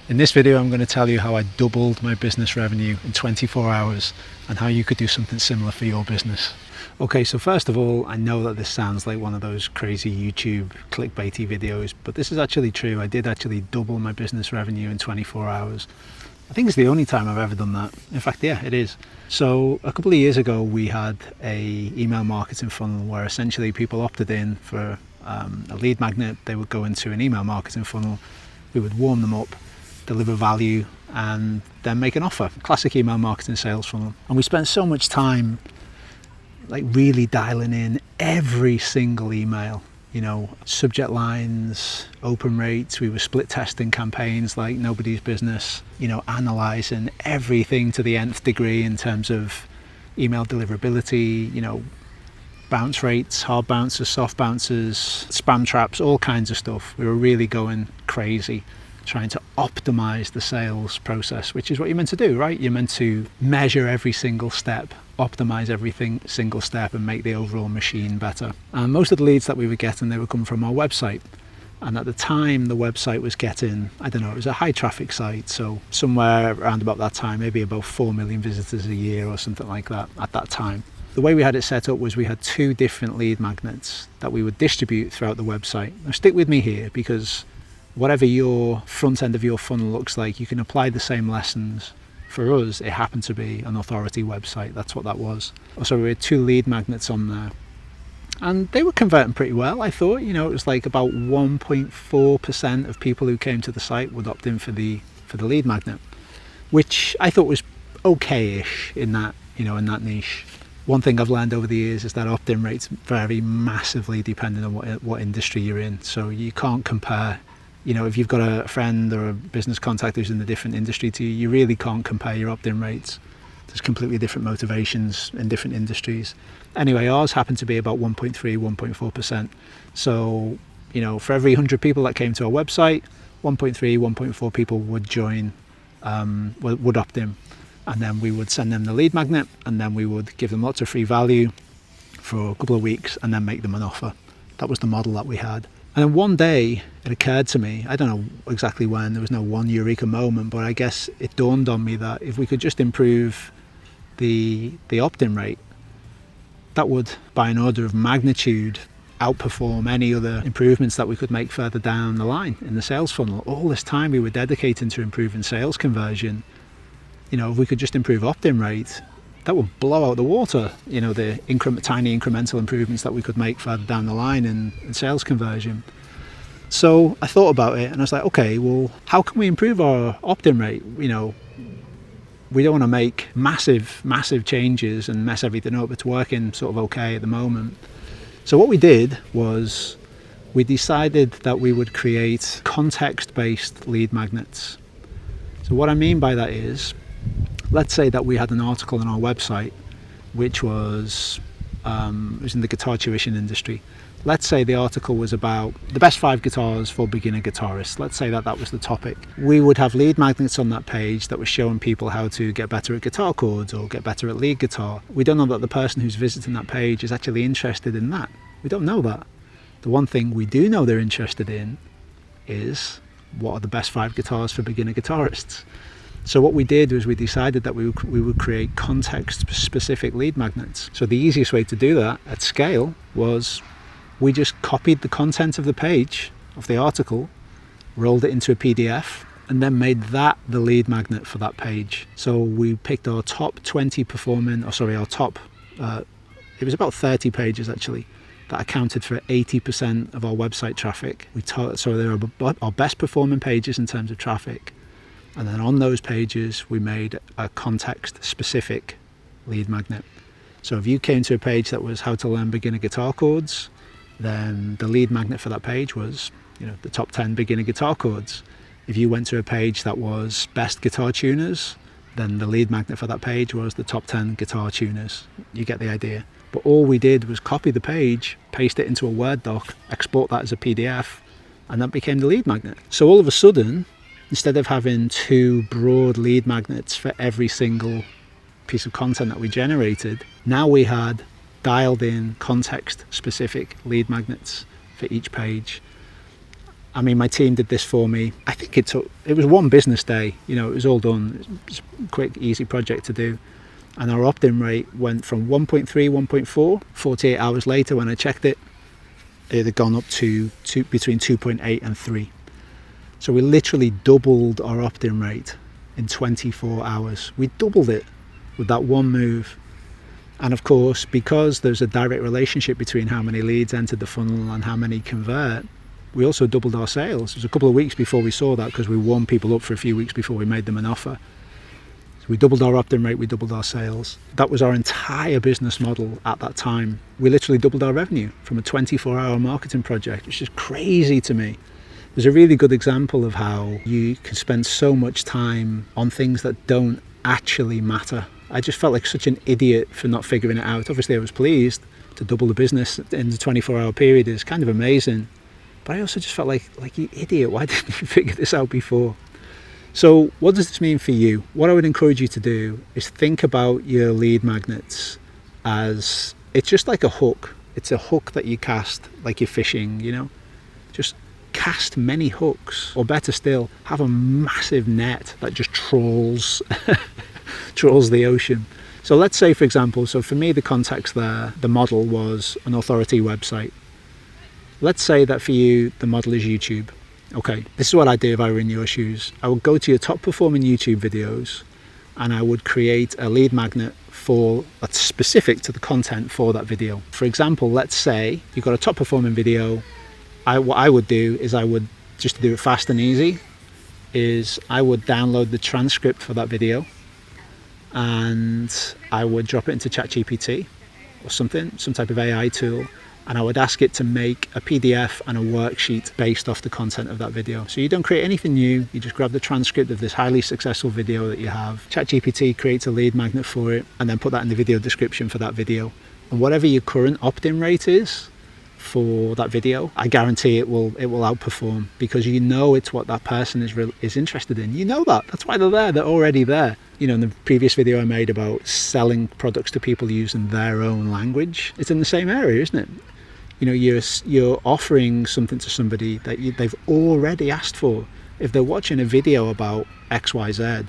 In this video, I'm going to tell you how I doubled my business revenue in 24 hours and how you could do something similar for your business. Okay, so first of all, I know that this sounds like one of those crazy YouTube clickbaity videos, but this is actually true. I did actually double my business revenue in 24 hours. I think it's the only time I've ever done that. In fact, yeah, it is. So a couple of years ago, we had a email marketing funnel where essentially people opted in for a lead magnet. They would go into an email marketing funnel. We would warm them up, deliver value, and then make an offer. Classic email marketing sales funnel. And we spent so much time like really dialing in every single email, subject lines, open rates. We were split testing campaigns like nobody's business, analyzing everything to the nth degree in terms of email deliverability, bounce rates, hard bounces, soft bounces, spam traps, all kinds of stuff. We were really going crazy trying to optimize the sales process, which is what you're meant to do, right? You're meant to measure every single step, optimize every single step, and make the overall machine better. And most of the leads that we were getting, they were coming from our website. And at the time, the website was getting, it was a high traffic site. So somewhere around about that time, maybe about 4 million visitors a year or something like that at that time. The way we had it set up was we had 2 different lead magnets that we would distribute throughout the website. Now stick with me here, because whatever your front end of your funnel looks like, you can apply the same lessons. For us, it happened to be an authority website. That's what that was. So we had 2 lead magnets on there. And they were converting pretty well, I thought. It was like about 1.4% of people who came to the site would opt in for the lead magnet, which I thought was okay-ish in that niche. One thing I've learned over the years is that opt-in rates vary massively depending on what industry you're in. So you can't compare. If you've got a friend or a business contact who's in a different industry to you, you really can't compare your opt-in rates. There's completely different motivations in different industries. Anyway, ours happened to be about 1.3, 1.4%. So, for every 100 people that came to our website, 1.3, 1.4 people would join, would opt in. And then we would send them the lead magnet, and then we would give them lots of free value for a couple of weeks and then make them an offer. That was the model that we had. And then one day it occurred to me, I don't know exactly when, there was no one eureka moment, but I guess it dawned on me that if we could just improve the opt-in rate, that would, by an order of magnitude, outperform any other improvements that we could make further down the line in the sales funnel. All this time we were dedicating to improving sales conversion. If we could just improve opt-in rate, that would blow out the water, the tiny incremental improvements that we could make further down the line in sales conversion. So I thought about it and I was like, okay, well, how can we improve our opt-in rate? We don't want to make massive changes and mess everything up. It's working sort of okay at the moment. So what we did was we decided that we would create context-based lead magnets. So what I mean by that is, let's say that we had an article on our website which was in the guitar tuition industry. Let's say the article was about the best 5 guitars for beginner guitarists. Let's say that was the topic. We would have lead magnets on that page that were showing people how to get better at guitar chords or get better at lead guitar. We don't know that the person who's visiting that page is actually interested in that. We don't know that. The one thing we do know they're interested in is what are the best 5 guitars for beginner guitarists. So what we did was we decided that we would create context-specific lead magnets. So the easiest way to do that at scale was we just copied the content of the page, of the article, rolled it into a PDF, and then made that the lead magnet for that page. So we picked our top 20 it was about 30 pages actually, that accounted for 80% of our website traffic. So they were our best performing pages in terms of traffic. And then on those pages, we made a context-specific lead magnet. So if you came to a page that was how to learn beginner guitar chords, then the lead magnet for that page was, the top 10 beginner guitar chords. If you went to a page that was best guitar tuners, then the lead magnet for that page was the top 10 guitar tuners. You get the idea. But all we did was copy the page, paste it into a Word doc, export that as a PDF, and that became the lead magnet. So all of a sudden, instead of having 2 broad lead magnets for every single piece of content that we generated, now we had dialed in context specific lead magnets for each page. I mean, my team did this for me. I think it was one business day, it was all done. It was a quick, easy project to do. And our opt-in rate went from 1.3, 1.4. 48 hours later, when I checked it, it had gone up to between 2.8 and 3. So we literally doubled our opt-in rate in 24 hours. We doubled it with that one move. And of course, because there's a direct relationship between how many leads entered the funnel and how many convert, we also doubled our sales. It was a couple of weeks before we saw that, because we warmed people up for a few weeks before we made them an offer. So we doubled our opt-in rate, we doubled our sales. That was our entire business model at that time. We literally doubled our revenue from a 24-hour marketing project, which is crazy to me. There's a really good example of how you can spend so much time on things that don't actually matter. I just felt like such an idiot for not figuring it out. Obviously, I was pleased to double the business in the 24-hour period. It's kind of amazing. But I also just felt like you idiot, why didn't you figure this out before? So what does this mean for you? What I would encourage you to do is think about your lead magnets as, it's just like a hook. It's a hook that you cast like you're fishing, Just cast many hooks, or better still, have a massive net that just trawls the ocean. So let's say, for example, so for me the context there, the model was an authority website. Let's say that for you the model is YouTube. Okay, this is what I'd do if I were in your shoes. I would go to your top performing YouTube videos and I would create a lead magnet that's specific to the content for that video. For example, let's say you've got a top performing video. What I would do is just to do it fast and easy, is I would download the transcript for that video and I would drop it into ChatGPT or some type of AI tool, and I would ask it to make a PDF and a worksheet based off the content of that video. So you don't create anything new, you just grab the transcript of this highly successful video that you have. ChatGPT creates a lead magnet for it and then put that in the video description for that video. And whatever your current opt-in rate is for that video, I guarantee it will outperform, because it's what that person is interested in. That's why they're there. They're already there. In the previous video I made about selling products to people using their own language, it's in the same area, isn't it? You're offering something to somebody that they've already asked for. If they're watching a video about XYZ,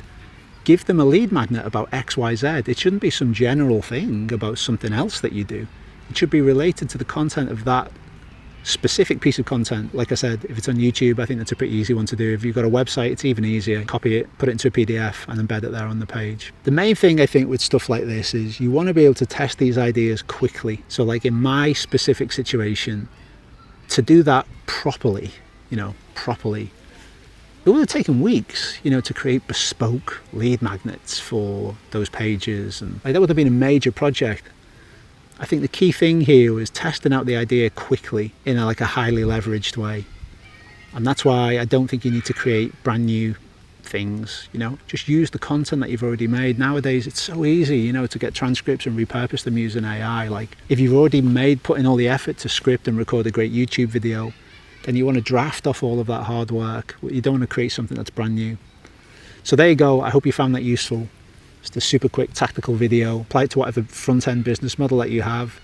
give them a lead magnet about XYZ. It shouldn't be some general thing about something else that you do. It should be related to the content of that specific piece of content. Like I said, if it's on YouTube, I think that's a pretty easy one to do. If you've got a website, it's even easier. Copy it, put it into a PDF and embed it there on the page. The main thing I think with stuff like this is you want to be able to test these ideas quickly. So like in my specific situation, to do that properly, it would have taken weeks, to create bespoke lead magnets for those pages. And that would have been a major project. I think the key thing here was testing out the idea quickly in a highly leveraged way. And that's why I don't think you need to create brand new things, just use the content that you've already made. Nowadays, it's so easy, to get transcripts and repurpose them using AI. Like if you've already put in all the effort to script and record a great YouTube video, then you want to draft off all of that hard work. You don't want to create something that's brand new. So there you go. I hope you found that useful. Just a super quick tactical video. Apply it to whatever front-end business model that you have,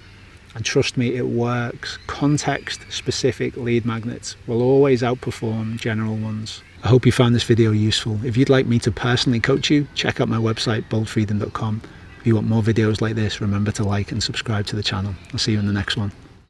and trust me, it works. Context-specific lead magnets will always outperform general ones. I hope you found this video useful. If you'd like me to personally coach you, check out my website, boldfreedom.com. If you want more videos like this, remember to like and subscribe to the channel. I'll see you in the next one.